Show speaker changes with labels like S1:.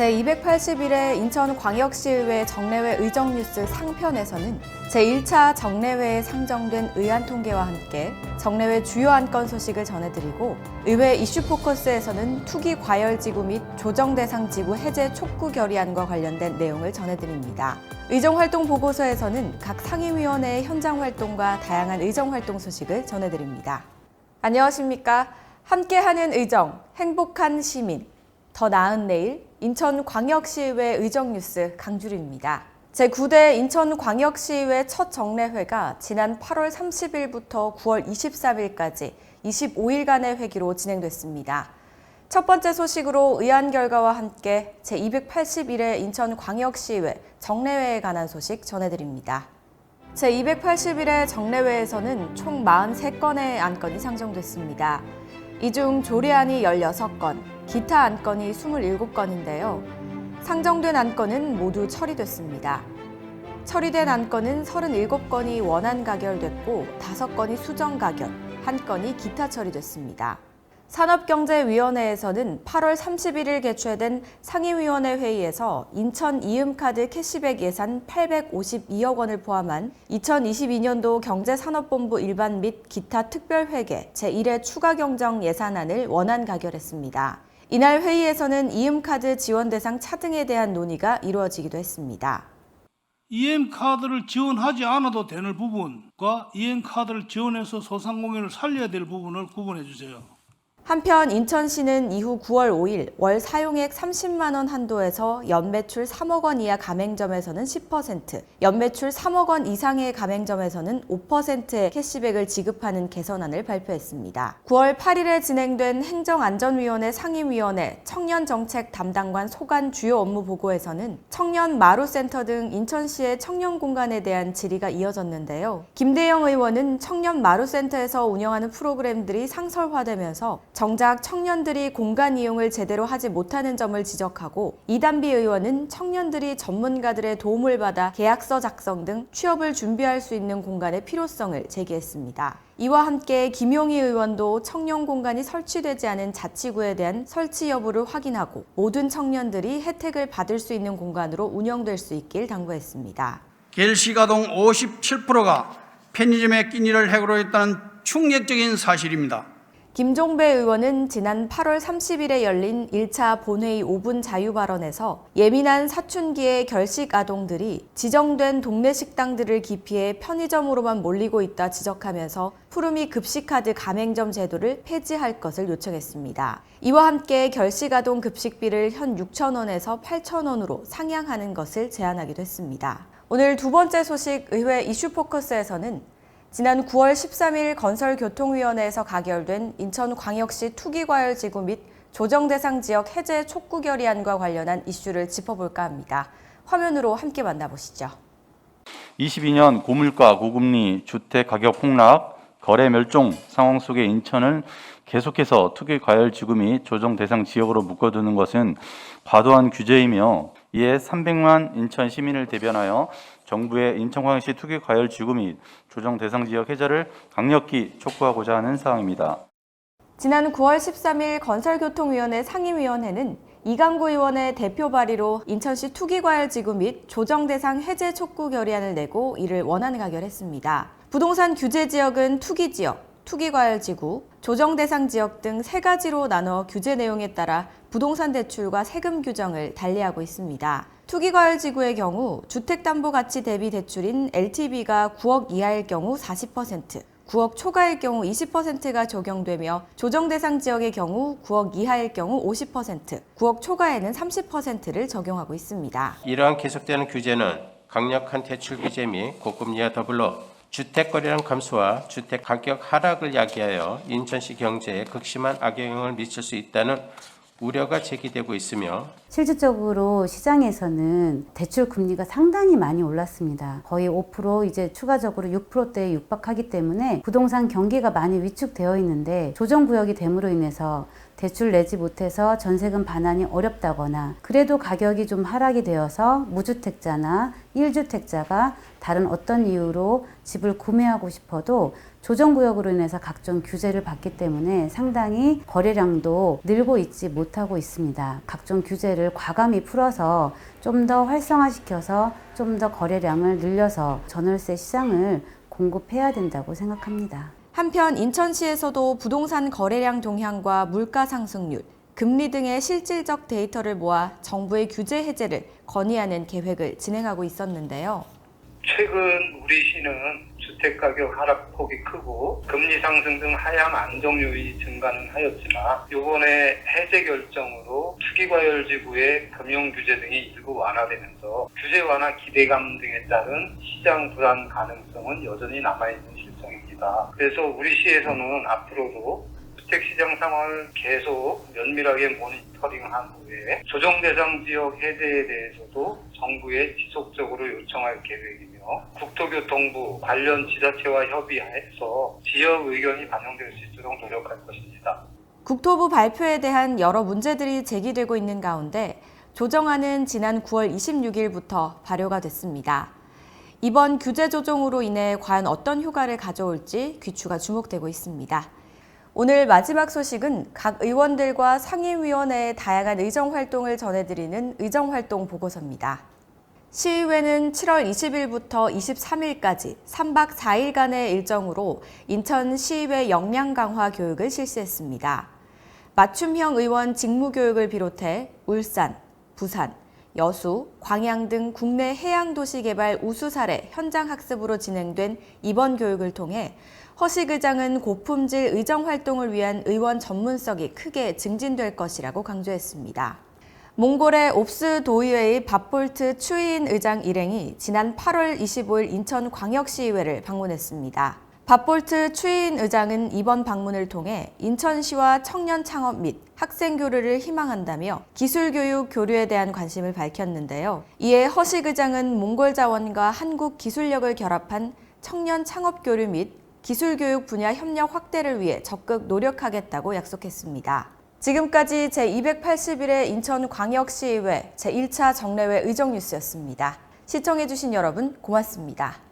S1: 제281회 인천광역시의회 정례회 의정뉴스 상편에서는 제1차 정례회에 상정된 의안 통계와 함께 정례회 주요 안건 소식을 전해드리고 의회 이슈 포커스에서는 투기 과열지구 및 조정대상지구 해제 촉구 결의안과 관련된 내용을 전해드립니다. 의정활동 보고서에서는 각 상임위원회의 현장 활동과 다양한 의정활동 소식을 전해드립니다. 안녕하십니까? 함께하는 의정, 행복한 시민, 더 나은 내일, 인천광역시의회 의정뉴스 강주리입니다. 제9대 인천광역시의회 첫 정례회가 지난 8월 30일부터 9월 23일까지 25일간의 회기로 진행됐습니다. 첫 번째 소식으로 의안 결과와 함께 제281회 인천광역시의회 정례회에 관한 소식 전해드립니다. 제281회 정례회에서는 총 43건의 안건이 상정됐습니다. 이 중 조례안이 16건, 기타 안건이 27건인데요. 상정된 안건은 모두 처리됐습니다. 처리된 안건은 37건이 원안 가결됐고 5건이 수정 가결, 1건이 기타 처리됐습니다. 산업경제위원회에서는 8월 31일 개최된 상임위원회 회의에서 인천 이음카드 캐시백 예산 852억 원을 포함한 2022년도 경제산업본부 일반 및 기타 특별회계 제1회 추가경정 예산안을 원안 가결했습니다. 이날 회의에서는 이음카드 지원 대상 차등에 대한 논의가 이루어지기도 했습니다.
S2: 이엠카드를 지원하지 않아도 되는 부분과 이엠카드를 지원해서 소상공인을 살려야 될 부분을 구분해 주세요.
S1: 한편 인천시는 이후 9월 5일 월 사용액 30만 원 한도에서 연매출 3억 원 이하 가맹점에서는 10%, 연매출 3억 원 이상의 가맹점에서는 5%의 캐시백을 지급하는 개선안을 발표했습니다. 9월 8일에 진행된 행정안전위원회 상임위원회 청년정책 담당관 소관 주요 업무 보고에서는 청년 마루센터 등 인천시의 청년 공간에 대한 질의가 이어졌는데요. 김대영 의원은 청년 마루센터에서 운영하는 프로그램들이 상설화되면서 정작 청년들이 공간 이용을 제대로 하지 못하는 점을 지적하고 이단비 의원은 청년들이 전문가들의 도움을 받아 계약서 작성 등 취업을 준비할 수 있는 공간의 필요성을 제기했습니다. 이와 함께 김용희 의원도 청년 공간이 설치되지 않은 자치구에 대한 설치 여부를 확인하고 모든 청년들이 혜택을 받을 수 있는 공간으로 운영될 수 있길 당부했습니다.
S3: 겔시가동 57%가 편의점의 끼니를 해고로 했다는 충격적인 사실입니다.
S1: 김종배 의원은 지난 8월 30일에 열린 1차 본회의 5분 자유 발언에서 예민한 사춘기의 결식 아동들이 지정된 동네 식당들을 기피해 편의점으로만 몰리고 있다 지적하면서 푸르미 급식카드 가맹점 제도를 폐지할 것을 요청했습니다. 이와 함께 결식 아동 급식비를 현 6,000원에서 8,000원으로 상향하는 것을 제안하기도 했습니다. 오늘 두 번째 소식 의회 이슈 포커스에서는 지난 9월 13일 건설교통위원회에서 가결된 인천광역시 투기과열지구 및 조정대상 지역 해제 촉구 결의안과 관련한 이슈를 짚어볼까 합니다. 화면으로 함께 만나보시죠.
S4: 22년 고물가, 고금리, 주택 가격 폭락, 거래 멸종 상황 속에 인천을 계속해서 투기과열지구 및 조정대상 지역으로 묶어두는 것은 과도한 규제이며 이에 300만 인천 시민을 대변하여 정부의 인천광역시 투기과열지구 및 조정대상지역 해제를 강력히 촉구하고자 하는 사항입니다.
S1: 지난 9월 13일 건설교통위원회 상임위원회는 이강구 의원의 대표 발의로 인천시 투기과열지구 및 조정대상 해제 촉구 결의안을 내고 이를 원안 가결했습니다. 부동산 규제 지역은 투기지역, 투기과열지구, 조정대상 지역 등 세 가지로 나눠 규제 내용에 따라 부동산 대출과 세금 규정을 달리하고 있습니다. 투기과열지구의 경우 주택담보가치 대비 대출인 LTV가 9억 이하일 경우 40%, 9억 초과일 경우 20%가 적용되며 조정대상 지역의 경우 9억 이하일 경우 50%, 9억 초과에는 30%를 적용하고 있습니다.
S5: 이러한 계속되는 규제는 강력한 대출 규제 및 고금리와 더불어 주택거래량 감소와 주택 가격 하락을 야기하여 인천시 경제에 극심한 악영향을 미칠 수 있다는 우려가 제기되고 있으며
S6: 실질적으로 시장에서는 대출 금리가 상당히 많이 올랐습니다. 거의 5% 이제 추가적으로 6%대에 육박하기 때문에 부동산 경기가 많이 위축되어 있는데 조정구역이 됨으로 인해서 대출 내지 못해서 전세금 반환이 어렵다거나 그래도 가격이 좀 하락이 되어서 무주택자나 1주택자가 다른 어떤 이유로 집을 구매하고 싶어도 조정구역으로 인해서 각종 규제를 받기 때문에 상당히 거래량도 늘고 있지 못하고 있습니다. 각종 규제를 과감히 풀어서 좀 더 활성화시켜서 좀 더 거래량을 늘려서 전월세 시장을 공급해야 된다고 생각합니다.
S1: 한편 인천시에서도 부동산 거래량 동향과 물가 상승률, 금리 등의 실질적 데이터를 모아 정부의 규제 해제를 건의하는 계획을 진행하고 있었는데요.
S7: 최근 우리 시는 주택가격 하락폭이 크고 금리 상승 등 하향 안정 요인이 증가는 하였지만 이번에 해제 결정으로 투기과열지구의 금융규제 등이 일부 완화되면서 규제 완화 기대감 등에 따른 시장 불안 가능성은 여전히 남아있는 실정입니다. 그래서 우리 시에서는 앞으로도 주택시장 상황을 계속 면밀하게 모니터링한 후에 조정대상 지역 해제에 대해서도 정부에 지속적으로 요청할 계획이며 국토교통부 관련 지자체와 협의해서 지역 의견이 반영될 수 있도록 노력할 것입니다.
S1: 국토부 발표에 대한 여러 문제들이 제기되고 있는 가운데 조정안은 지난 9월 26일부터 발효가 됐습니다. 이번 규제 조정으로 인해 과연 어떤 효과를 가져올지 귀추가 주목되고 있습니다. 오늘 마지막 소식은 각 의원들과 상임위원회의 다양한 의정활동을 전해드리는 의정활동 보고서입니다. 시의회는 7월 20일부터 23일까지 3박 4일간의 일정으로 인천 시의회 역량 강화 교육을 실시했습니다. 맞춤형 의원 직무교육을 비롯해 울산, 부산, 여수, 광양 등 국내 해양도시 개발 우수 사례 현장 학습으로 진행된 이번 교육을 통해 허식 의장은 고품질 의정 활동을 위한 의원 전문성이 크게 증진될 것이라고 강조했습니다. 몽골의 옵스 도의회의 밥볼트 추이인 의장 일행이 지난 8월 25일 인천광역시의회를 방문했습니다. 밥볼트 추이인 의장은 이번 방문을 통해 인천시와 청년 창업 및 학생 교류를 희망한다며 기술교육 교류에 대한 관심을 밝혔는데요. 이에 허식 의장은 몽골 자원과 한국 기술력을 결합한 청년 창업 교류 및 기술교육 분야 협력 확대를 위해 적극 노력하겠다고 약속했습니다. 지금까지 제281회 인천광역시의회 제1차 정례회 의정뉴스였습니다. 시청해주신 여러분 고맙습니다.